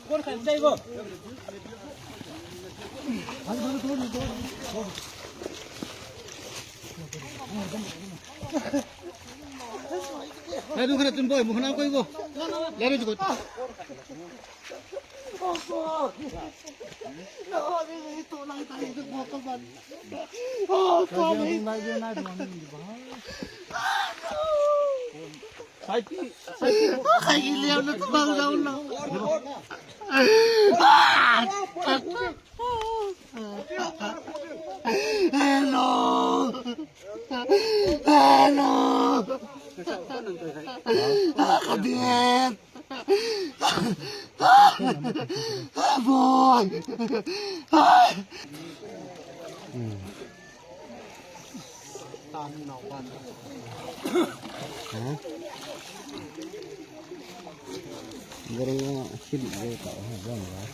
Pun kan saya go. Aduh kena tumboy, mau kenapa ibu? Lari cukup. Itu lagi tadi itu motor ban. Oh, sorry. Kayak gini ya udah terbang jauh lah. Hello. Hello. Kaget. Boy. Gorengnya asin aja tak habang lah.